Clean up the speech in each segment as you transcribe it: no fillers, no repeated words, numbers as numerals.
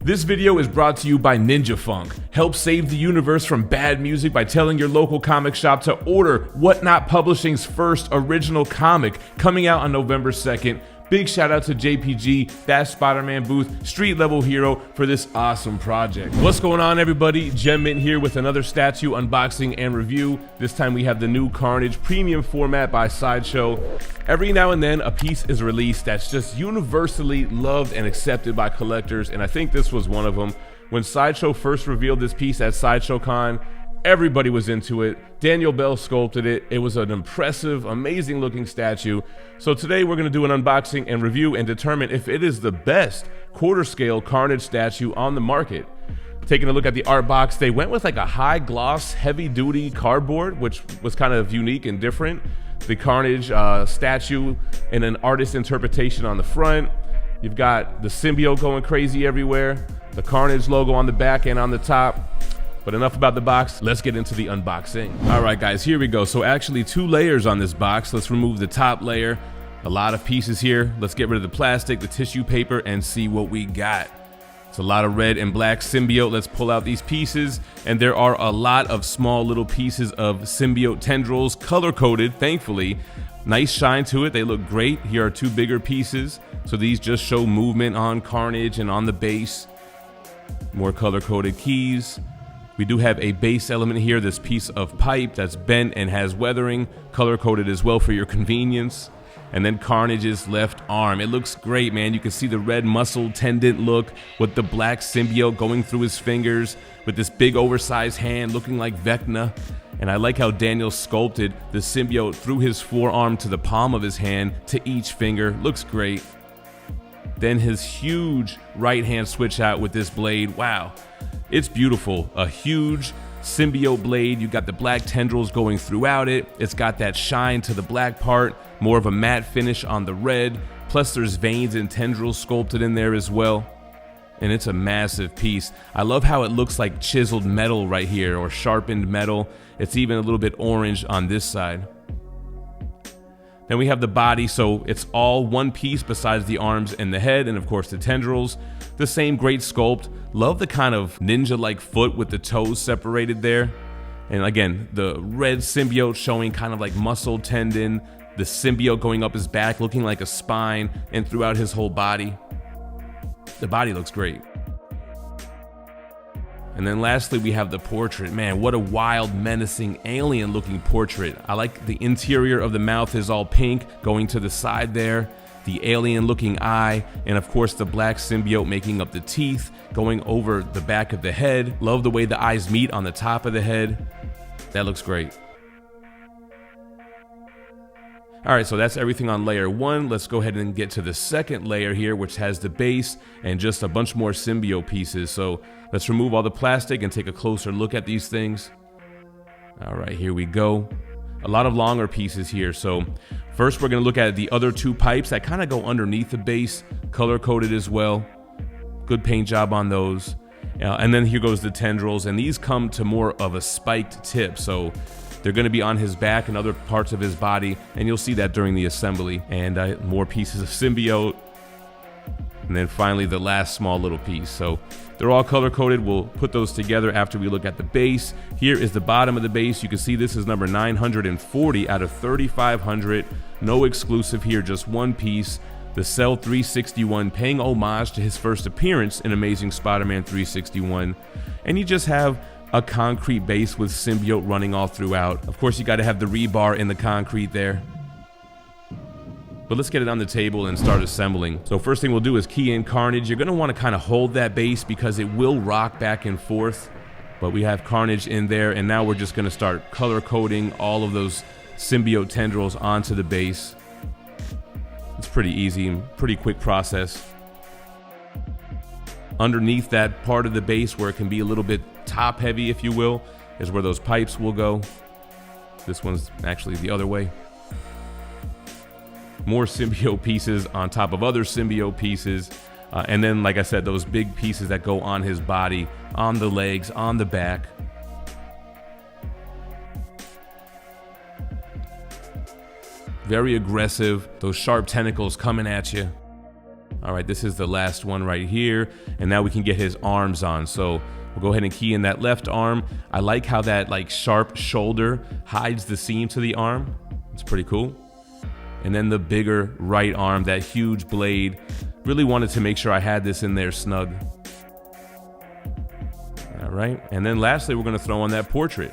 This video is brought to you by Ninja Funk. Help save the universe from bad music by telling your local comic shop to order Whatnot Publishing's first original comic, coming out on November 2nd. Big shout out to JPG, that Spider-Man booth, street level hero, for this awesome project. What's going on, everybody? GemMint here with another statue unboxing and review. This time we have the new Carnage Premium Format by Sideshow. Every now and then a piece is released that's just universally loved and accepted by collectors, and I think this was one of them. When Sideshow first revealed this piece at Sideshow Con, everybody was into it. Daniel Bell sculpted it. It was an impressive, amazing looking statue. So today we're gonna do an unboxing and review and determine if it is the best quarter scale Carnage statue on the market. Taking a look at the art box, they went with like a high gloss, heavy duty cardboard, which was kind of unique and different. The Carnage statue in an artist interpretation on the front. You've got the symbiote going crazy everywhere. The Carnage logo on the back and on the top. But enough about the box, let's get into the unboxing. All right guys, here we go. So actually 2 layers on this box. Let's remove the top layer. A lot of pieces here. Let's get rid of the plastic, the tissue paper, and see what we got. It's a lot of red and black symbiote. Let's pull out these pieces. And there are a lot of small little pieces of symbiote tendrils, color-coded, thankfully. Nice shine to it, they look great. Here are 2 bigger pieces. So these just show movement on Carnage and on the base. More color-coded keys. We do have a base element here, this piece of pipe that's bent and has weathering, color-coded as well for your convenience. And then Carnage's left arm. It looks great, man. You can see the red muscle tendon look with the black symbiote going through his fingers, with this big oversized hand looking like Vecna. And I like how Daniel sculpted the symbiote through his forearm to the palm of his hand to each finger. Looks great. Then his huge right hand switch out with this blade. Wow. It's beautiful. A huge symbiote blade. You got the black tendrils going throughout it. It's got that shine to the black part, more of a matte finish on the red. Plus there's veins and tendrils sculpted in there as well. And it's a massive piece. I love how it looks like chiseled metal right here, or sharpened metal. It's even a little bit orange on this side. Then we have the body, so it's all one piece besides the arms and the head, and of course the tendrils. The same great sculpt. Love the kind of ninja-like foot with the toes separated there. And again, the red symbiote showing kind of like muscle tendon, the symbiote going up his back looking like a spine, and throughout his whole body. The body looks great. And then lastly, we have the portrait. Man, what a wild, menacing, alien-looking portrait. I like the interior of the mouth is all pink, going to the side there. The alien-looking eye, and of course the black symbiote making up the teeth, going over the back of the head. Love the way the eyes meet on the top of the head. That looks great. All right, so that's everything on layer 1. Let's go ahead and get to the second layer here, which has the base and just a bunch more symbiote pieces. So let's remove all the plastic and take a closer look at these things. All right, here we go. A lot of longer pieces here. So first we're gonna look at the other 2 pipes that kind of go underneath the base, color-coded as well. Good paint job on those. And then here goes the tendrils, and these come to more of a spiked tip. So they're going to be on his back and other parts of his body, and you'll see that during the assembly. And more pieces of symbiote, and then finally the last small little piece. So they're all color-coded. We'll put those together after we look at the base. Here is the bottom of the base. You can see this is number 940 out of 3,500. No exclusive here, just one piece. The Cell 361 paying homage to his first appearance in Amazing Spider-Man 361. And you just have a concrete base with symbiote running all throughout. Of course, you got to have the rebar in the concrete there. But let's get it on the table and start assembling. So first thing we'll do is key in Carnage. You're going to want to kind of hold that base because it will rock back and forth. But we have Carnage in there, and now we're just going to start color coding all of those symbiote tendrils onto the base. It's pretty easy and pretty quick process. Underneath that part of the base where it can be a little bit top heavy, if you will, is where those pipes will go. This one's actually the other way. More symbiote pieces on top of other symbiote pieces. And then, like I said, those big pieces that go on his body, on the legs, on the back. Very aggressive, those sharp tentacles coming at you. All right, this is the last one right here, and now we can get his arms on. So we'll go ahead and key in that left arm. I like how that like sharp shoulder hides the seam to the arm. It's pretty cool. And then the bigger right arm, that huge blade. Really wanted to make sure I had this in there snug. All right, and then lastly, we're gonna throw on that portrait.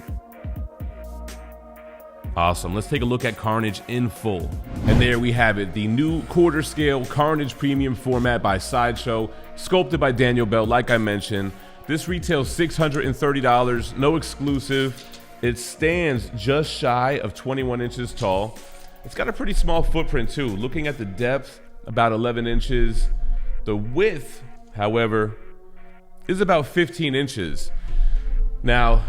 Awesome, let's take a look at Carnage in full. And there we have it, the new quarter scale Carnage Premium Format by Sideshow, sculpted by Daniel Bell, like I mentioned. This retails $630, no exclusive. It stands just shy of 21 inches tall. It's got a pretty small footprint too. Looking at the depth, about 11 inches. The width, however, is about 15 inches. Now,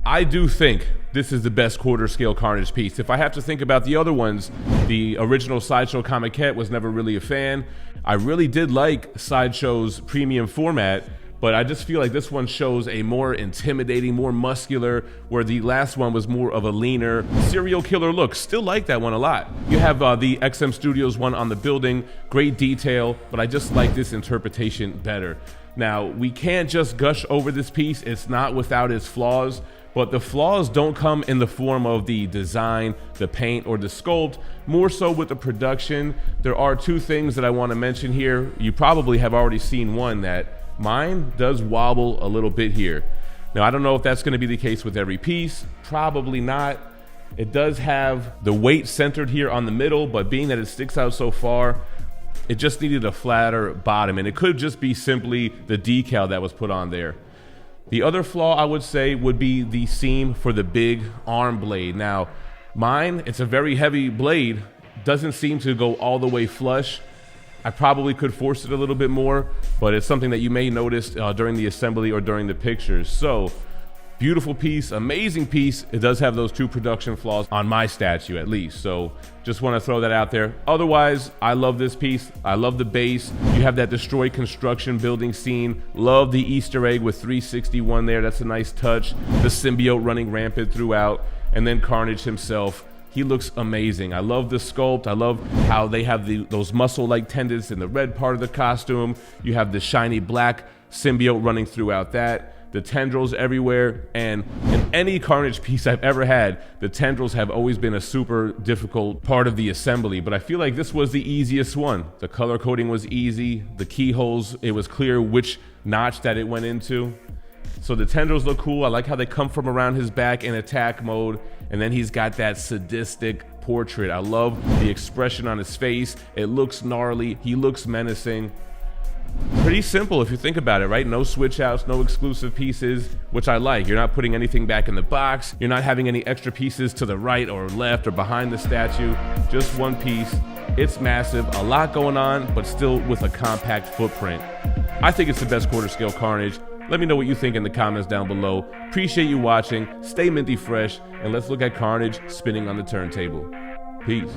I do think this is the best quarter scale Carnage piece. If I have to think about the other ones, the original Sideshow Comiquette was never really a fan. I really did like Sideshow's premium format, but I just feel like this one shows a more intimidating, more muscular, where the last one was more of a leaner serial killer look. Still like that one a lot. You have the XM Studios one on the building, great detail, but I just like this interpretation better. Now, we can't just gush over this piece. It's not without its flaws, but the flaws don't come in the form of the design, the paint, or the sculpt, more so with the production. There are two things that I want to mention here. You probably have already seen one, that mine does wobble a little bit here. Now, I don't know if that's going to be the case with every piece. Probably not. It does have the weight centered here on the middle, but being that it sticks out so far, it just needed a flatter bottom, and it could just be simply the decal that was put on there. The other flaw I would say would be the seam for the big arm blade. Now, mine, it's a very heavy blade, doesn't seem to go all the way flush. I probably could force it a little bit more, but it's something that you may notice during the assembly or during the pictures. So, beautiful piece, amazing piece. It does have those two production flaws on my statue at least. So just want to throw that out there. Otherwise, I love this piece. I love the base. You have that destroyed construction building scene. Love the Easter egg with 361 there. That's a nice touch. The symbiote running rampant throughout. And then Carnage himself. He looks amazing. I love the sculpt. I love how they have those muscle-like tendons in the red part of the costume. You have the shiny black symbiote running throughout that. The tendrils everywhere, and in any Carnage piece I've ever had, the tendrils have always been a super difficult part of the assembly, but I feel like this was the easiest one. The color coding was easy, the keyholes, it was clear which notch that it went into. So the tendrils look cool. I like how they come from around his back in attack mode, and then he's got that sadistic portrait. I love the expression on his face. It looks gnarly, he looks menacing. Pretty simple if you think about it, right? No switch outs, no exclusive pieces, which I like. You're not putting anything back in the box. You're not having any extra pieces to the right or left or behind the statue. Just one piece. It's massive, a lot going on, but still with a compact footprint. I think it's the best quarter scale Carnage. Let me know what you think in the comments down below. Appreciate you watching. Stay minty fresh, and let's look at Carnage spinning on the turntable. Peace.